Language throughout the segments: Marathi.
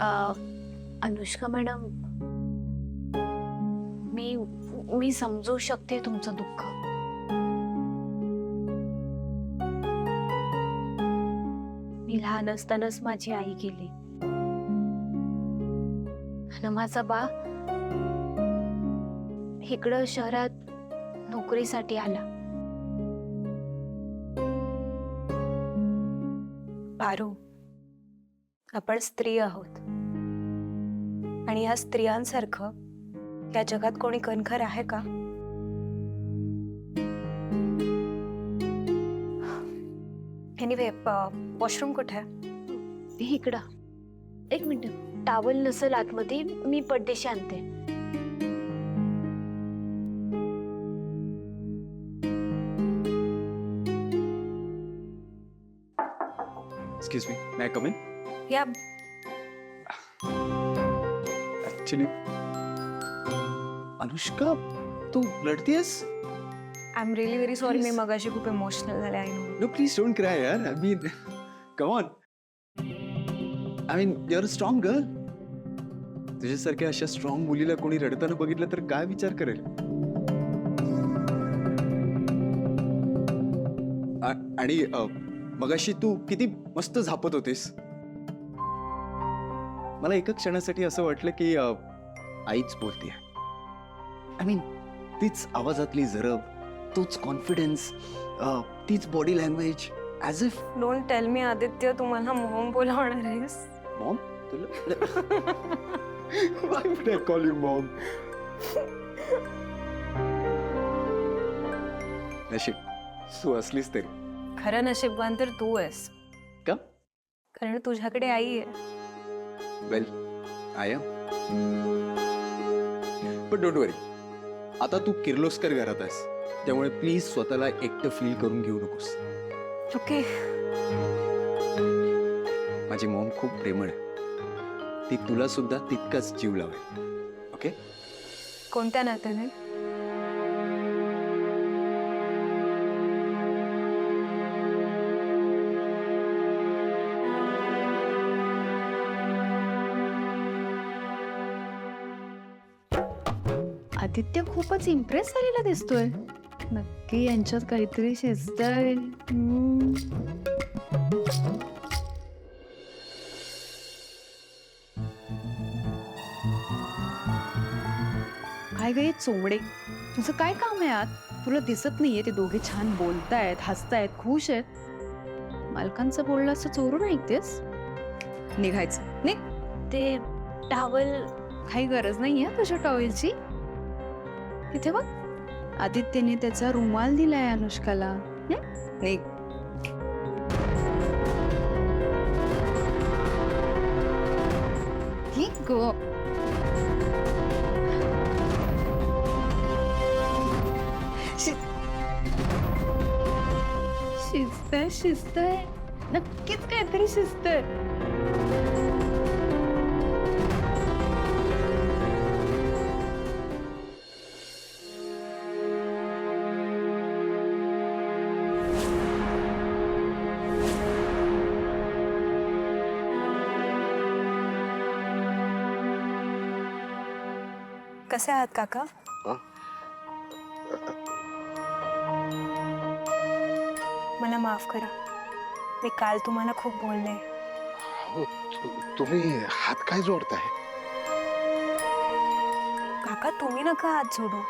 अनुष्का मॅडम, मी मी समजू शकते तुमचं दुःख. मी लहान असतानाच माझी आई गेली आणि माझा बा इकडं शहरात नोकरीसाठी आला. पारू, आपण स्त्री आहोत आणि ह्या स्त्रियांसारखं या जगात कोणी कणखर आहे का? एनिवे, वॉशरूम कुठे आहे? इकडं. एक मिनिट, टावल नसेल आतमध्ये, मी पड्डेशी आणते. Excuse me, may I come in? या. Actually, अनुष्का, तू लढतीयस? I am really very sorry. मी Please. मगाशी खूप इमोशनल झाले. I know. No, please don't cry, यार. I mean, come on. I mean, you're a strong girl. तुझ्यासारख्या अशा स्ट्रॉंग मुलीला कोणी रडताना बघितलं तर काय विचार करेल? आणि मगाशी तू किती मस्त झापत होतीस. मला एका क्षणासाठी असं वाटलं की आईच बोलतीये. आय मीन, तीच आवाजातली जरब, तोच कॉन्फिडन्स, तीच body language, as if. Don't tell me Aditya, तू मला मॉम बोलावणार आहेस? मॉम? तुला Why would I call you mom? नशीब तू असलीस तरी. खरं नशीबवान तर तू आहेस, का? कारण तुझ्याकडे आई आहे. वेल, आय एम. पण डोंट वरी, आता तू किर्लोस्कर घरात आहेस, त्यामुळे प्लीज स्वतःला एकटं फील करून घेऊ नकोस. ओके. माझी मॉम खूप प्रेमळ आहे. ती तुला सुद्धा तितकाच जीव लावेल. ओके? कोणत्या नात्याने? आदित्य खूपच इम्प्रेस झालेला दिसतोय. नक्की यांच्यात काहीतरी शिजतंय. काय गे चोमडे, तुझं काय काम आहे आत? तुला दिसत नाहीये ते दोघे छान बोलतायत, हसतायत, खुश आहेत. मालकांचं बोललं असं चोरून ऐकतेस? निघायचं निघ. ते टावल. काही गरज नाहीये तुझ्या टॉवेलची. तिथे बघ, आदित्यने त्याचा रुमाल दिलाय अनुष्काला. निघ. ठीक गो. शिजतंय शिजतंय, नक्कीच काहीतरी शिजतंय. कसे आहात काका? मला माफ करा, मी काल तुम्हाला खूप बोलले. हो, तुम्ही हात काय जोडताय? काका, तुम्ही नका हात जोडू.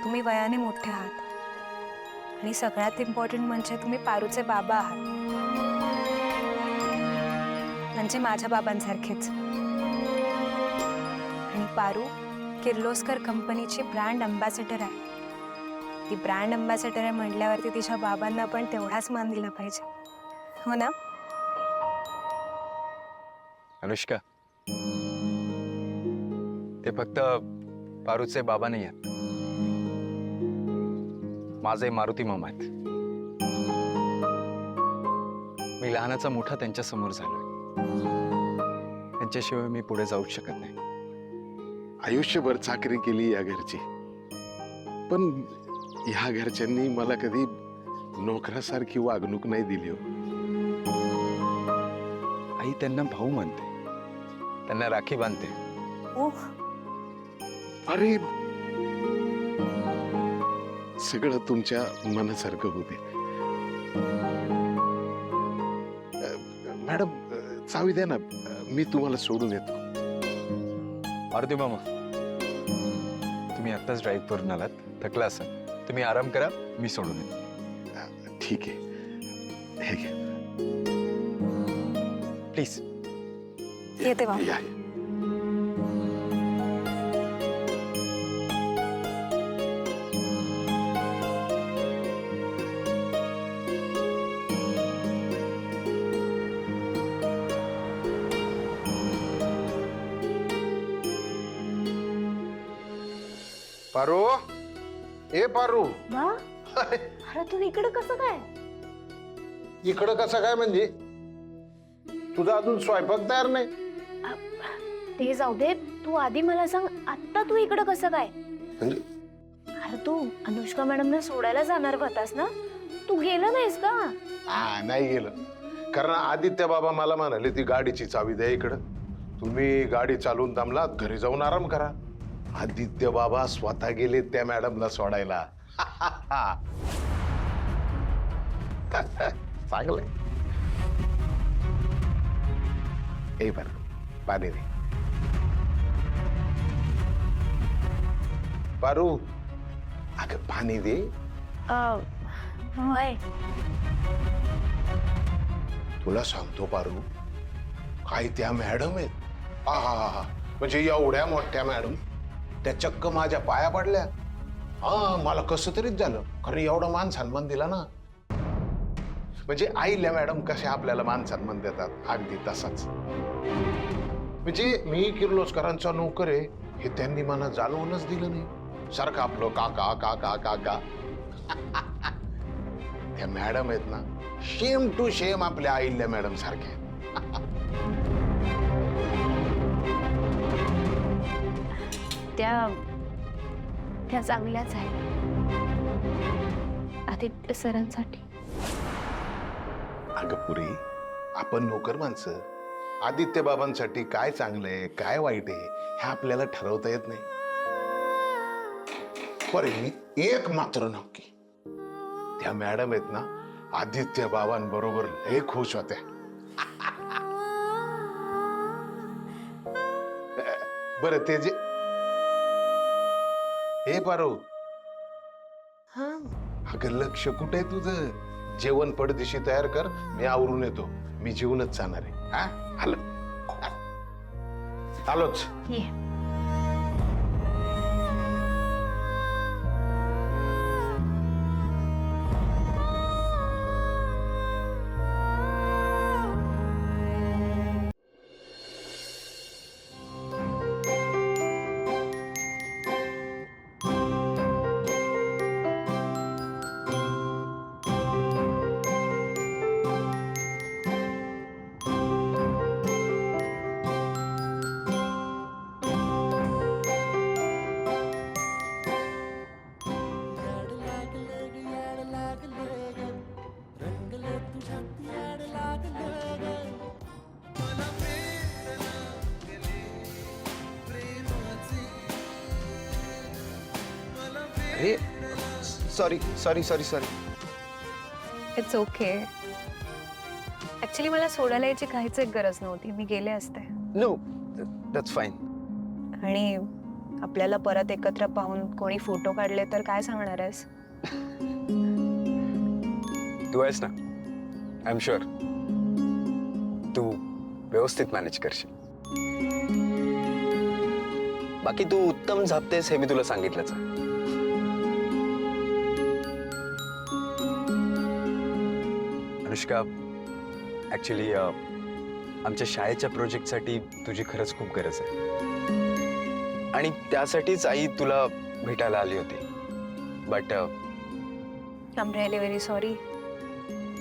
तुम्ही वयाने मोठे आहात आणि सगळ्यात इम्पॉर्टंट म्हणजे तुम्ही पारूचे बाबा आहात, म्हणजे माझ्या बाबांसारखेच. आणि पारू किर्लोस्कर कंपनीची ब्रँड अँबॅसेडर आहे. ती ब्रँड अँबॅसेडर आहे म्हटल्यावरती तिच्या बाबांना पण तेवढाच मान दिला पाहिजे, हो ना? अनुष्का, ते फक्त पारूचे बाबा नाही आहेत, माझे मारुती मामा आहेत. मी लहानाचा मोठा त्यांच्या समोर झालोय. त्यांच्याशिवाय मी पुढे जाऊच शकत नाही. आयुष्यभर चाकरी केली या घरची, पण ह्या घरच्यांनी मला कधी नोकरासारखी वागणूक नाही दिली हो. आई त्यांना भाऊ म्हणते, त्यांना राखी बांधते. ओह, अरे सगळं तुमच्या मनासारखं होते. मॅडम चावी द्या ना, मी तुम्हाला सोडून येतो. मारुती मामा, तुम्ही आत्ताच ड्राईव्ह करून आलात, थकला असाल, तुम्ही आराम करा, मी सोडून येतो. ठीक आहे, हे घ्या. प्लीज. येते मामा. या. पारू, ए पारू, अरे तू इकडे कसं काय? इकडं कसं काय म्हणजे? तुझा अजून स्वयंपाक तयार नाही? ते जाऊ दे, तू आधी मला सांग, आता तू इकडे कसं काय? म्हणजे अरे तू अनुष्का मॅडमला सोडायला जाणार होतास ना, तू गेला नाहीस का? नाही गेलं, कारण आदित्य बाबा मला म्हणाले ती गाडीची चावी द्या इकडं, तुम्ही गाडी चालवून दमलात, घरी जाऊन आराम करा. आदित्य बाबा स्वतः गेले त्या मॅडमला सोडायला. चांगलंय. ए बर, पाणी दे. पारू, अगं पाणी दे. होय. तुला सांगतो पारू, काय त्या मॅडम आहेत. आहा, म्हणजे एवढ्या मोठ्या मॅडम, त्या चक्क माझ्या पाया पडल्या. हा, मला कसं तरीच झालं, कारण एवढा मान सन्मान दिला ना. म्हणजे आईल्या मॅडम कशा आपल्याला मान सन्मान देतात, अगदी तसाच. म्हणजे मी किर्लोस्करांचा नोकर आहे हे त्यांनी मला जाणवूनच दिलं नाही. सारखं आपलं काका काका काका. त्या मॅडम आहेत ना, शेम टू शेम आपल्या आईल्या मॅडम सारख्या. त्या चांगल्याच आहेत आदित्य सरांसाठी. अगं पुरी, आपण नोकर माणसं, आदित्य बाबांसाठी काय चांगलंय काय वाईट आहे हे आपल्याला ठरवता येत नाही. पर एक मात्र नक्की, त्या मॅडम आहेत ना, आदित्य बाबांबरोबर लय खुश होत्या. बरं ते जे, हे पारू, अगं लक्ष कुठे आहे तुझं? जेवण पडदिशी तयार कर, मी आवरून येतो. मी जेवूनच जाणार आहे. हा, आलोच. ये. अरे sorry sorry sorry sorry. It's okay. Actually मला सोडायला यायची काहीच एक गरज नव्हती, मी गेले असते. No, that's fine. आणि आपल्याला परत एकत्र पाहून कोणी फोटो काढले तर काय सांगणार आहेस? तू आहेस ना, आय एम शुअर तू व्यवस्थित मॅनेज करशील. बाकी तू उत्तम झापतेस हे मी तुला सांगितलंच आहे. अनुष्का, ऍक्च्युली आमच्या शाळेच्या प्रोजेक्टसाठी तुझी खरंच खूप गरज आहे आणि त्यासाठीच आई तुला भेटायला आली होती. But I am really very sorry.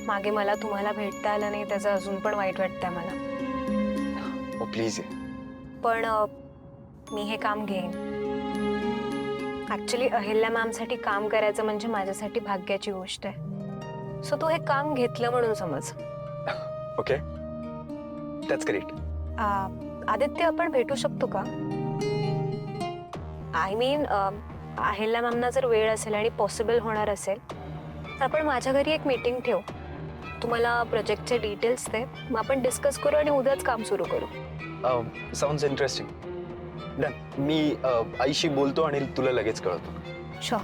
मागे मला तुम्हाला भेटता आलं नाही त्याचं अजून पण वाईट वाटतंय मला. ओ प्लीज. पण मी हे काम घेईन. ऍक्च्युली अहिल्या मॅमसाठी काम करायचं म्हणजे माझ्यासाठी भाग्याची गोष्ट आहे. सो तू हे काम घेतलं म्हणून समज. Okay, that's great. आदित्य, आपण भेटू शकतो का? आय मीन, अहिल्या मॅमना जर वेळ असेल आणि पॉसिबल होणार असेल तर आपण माझ्या घरी एक मीटिंग ठेवू. तुम्हाला प्रोजेक्टचे डिटेल्स दे, मग आपण डिस्कस करू आणि उद्याच काम सुरू करू. Sounds interesting. डन. मी आईशी बोलतो आणि तुला लगेच कळवतो. शुअर.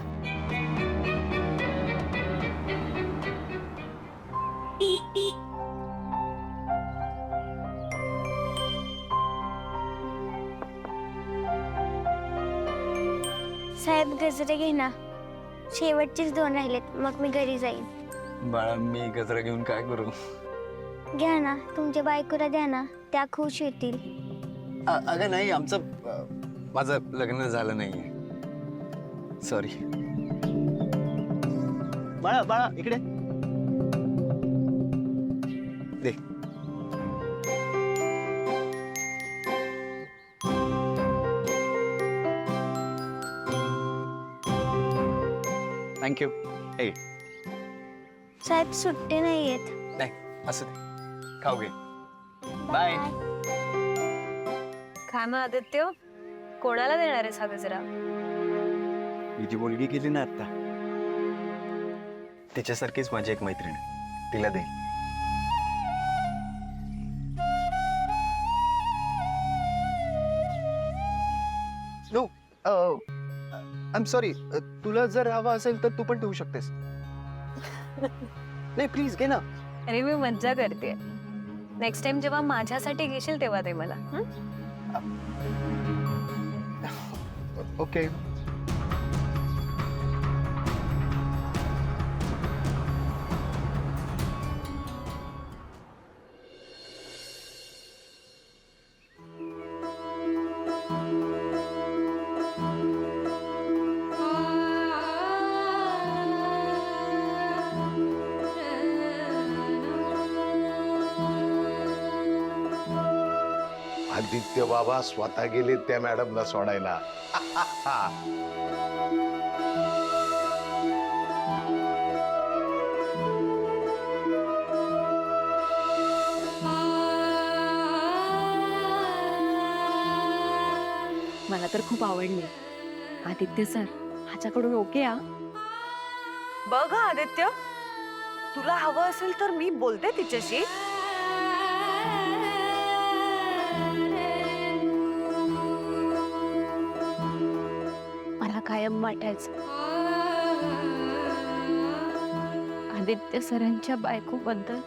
साहेब गजरे घे ना, शेवटचेच 2 राहिलेत, मग मी घरी जाईन. बाळा, मी गजरा घेऊन काय करू? घ्या ना, तुमच्या बायकोला द्या ना, त्या खुश होतील. अगं नाही, माझं लग्न झालं नाहीये. सॉरी. बाळा बाळा इकडे दे. थँक्यू. ए साहेब सुट्टे नाही येत. नाही, असं दे. खाऊ घे. बाय. काय मग आदित्य, कोणाला देणार आहेस हा गजरा? ही जी मुलगी गेली ना आता, तिच्यासारखीच माझी एक मैत्रीण आहे. तिला दे. No, I am sorry. तुला जर हवा असेल तर तू पण ठेवू शकतेस. नाही, प्लीज घे ना. अरे, मी मज्जा करते. नेक्स्ट टाइम जेव्हा माझ्यासाठी घेशील तेव्हा ते मला. ओके. आदित्य बाबा स्वतः गेले त्या मॅडमला सोडायला. मला तर खूप आवडली. आदित्य सर, माझ्याकडून ओके हा. बघ हा आदित्य, तुला हवं असेल तर मी बोलते तिच्याशी. मला कायम वाटायचं आदित्य सरांच्या बायकोबद्दल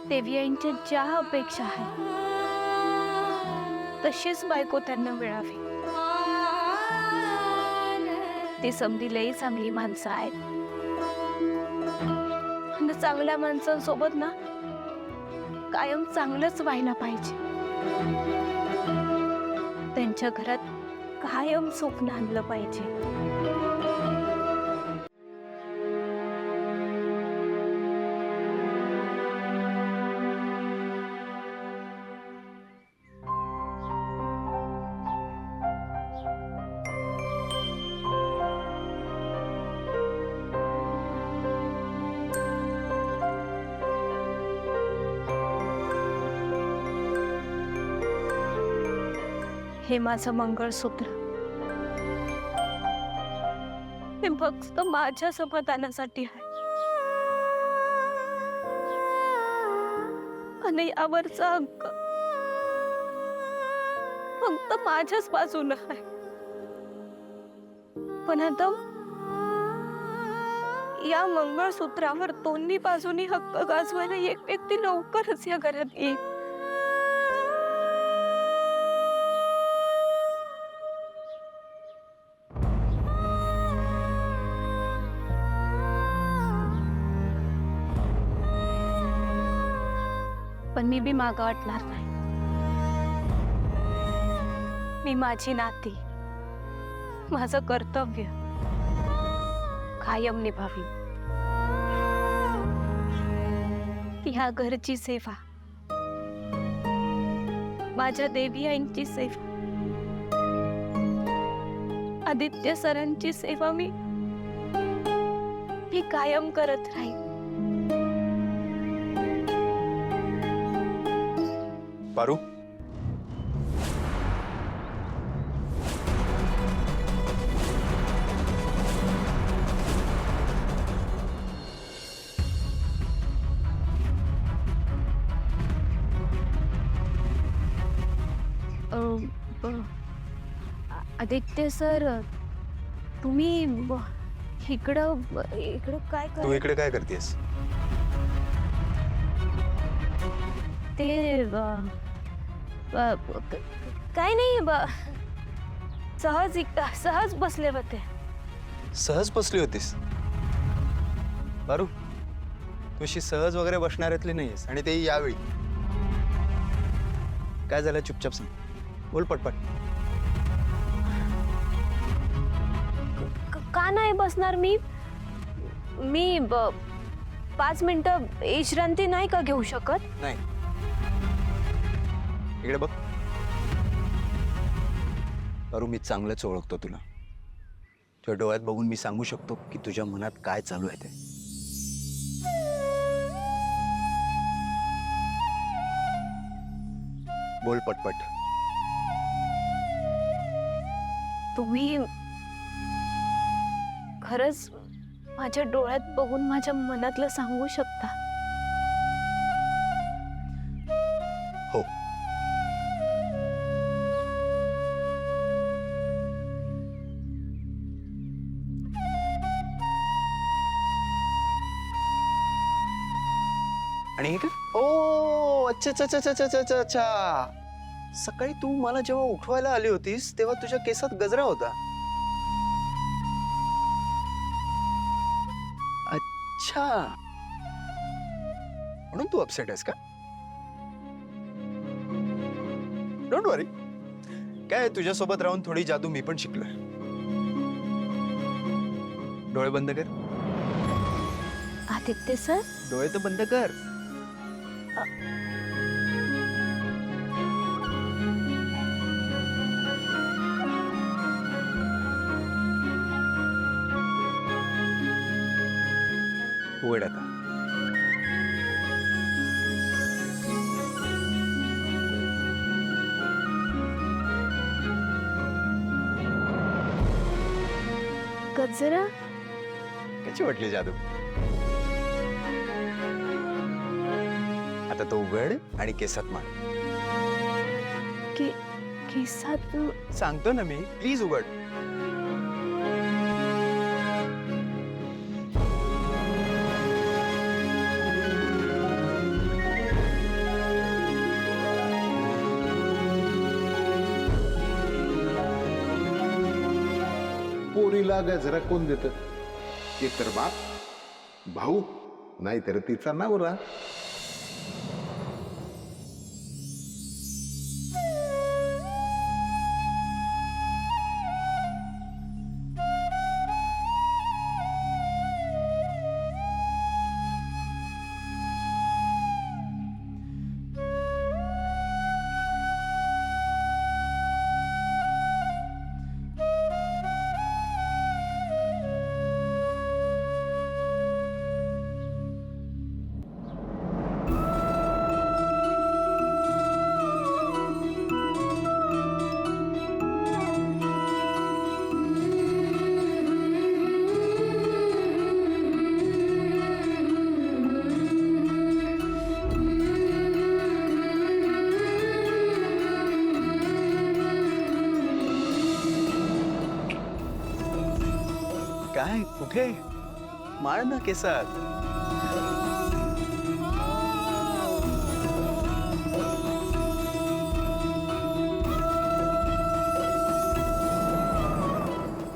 देवियांच्या ज्या अपेक्षा आहेत तशीच बायको त्यांना मिळावी. ती समधी लई चांगली माणसं आहेत आणि चांगल्या माणसांसोबत ना कायम चांगलंच व्हायला पाहिजे. त्यांच्या घरात कायम सुख नांदलं पाहिजे. हे माझं मंगळसूत्र, हे फक्त माझ्या समाधानासाठी आहे आणि यावरचा हक्क फक्त माझ्याच बाजूला आहे. पण आता या मंगळसूत्रावर दोन्ही बाजूनी हक्क गाजवायला एक व्यक्ती लवकरच या घरात येईल. पण मी बी मागं हटणार नाही. मी माझी नाती, माझं कर्तव्य कायम निभावी. ह्या घरची सेवा, माझ्या देवी आईंची सेवा, आदित्य सरांची सेवा मी कायम करत राहील. पारू आदित्य सर, तुम्ही इकडं इकडं काय तू कर इकडे काय करतेस? ते काय नाही सहज बसले होते. सहज बसली होतीस? पारू तू अशी सहज वगैरे बसणाऱ्यातली नाहीयेस, आणि तेही यावेळी. काय झालं चुपचाप सांग, बोल पटपट. का नाही बसणार मी? 5 मिनिटं विश्रांती नाही का घेऊ शकत? नाही, इकडे बघ. पारू मी चांगलंच ओळखतो तुला. तुझ्या डोळ्यात बघून मी सांगू शकतो की तुझ्या मनात काय चालू आहे ते. बोल पटपट. तुम्ही खरंच माझ्या डोळ्यात बघून माझ्या मनातलं सांगू शकता? हो. आणि हे काय? ओ अच्छा अच्छा अच्छा अच्छा अच्छा अच्छा अच्छा. सकाळी तू मला जेव्हा उठवायला आली होतीस तेव्हा तुझ्या केसात गजरा होता. अच्छा, म्हणून तू अपसेट आहेस का? डोंट वरी. काय तुझ्यासोबत राहून थोडी जादू मी पण शिकलोय. डोळे बंद कर. आदित्य सर, डोळे तर बंद कर. उघड आता. गजरा? कशी वाटली जादू? आता तो उघड आणि केसात मार. केसात? सांगतो ना मी, प्लीज उघड. पोरीला गजरा कोण देत? एक तर बाप, भाऊ, नाहीतर तिचा नवरा. काय कुठे? मार ना केसात.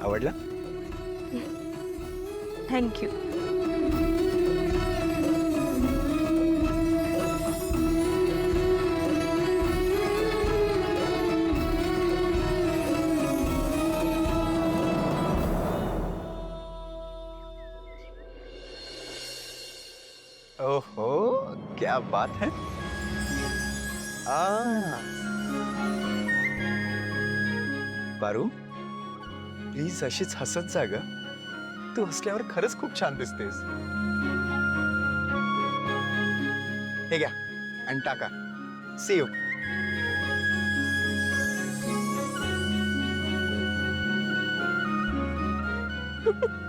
आवडला? थँक्यू. ओहो, क्या बात है. पारू प्लीज अशीच हसत जा ग. तू हसल्यावर खरंच खूप छान दिसतेस. हे घ्या आणि टाका. See you. ना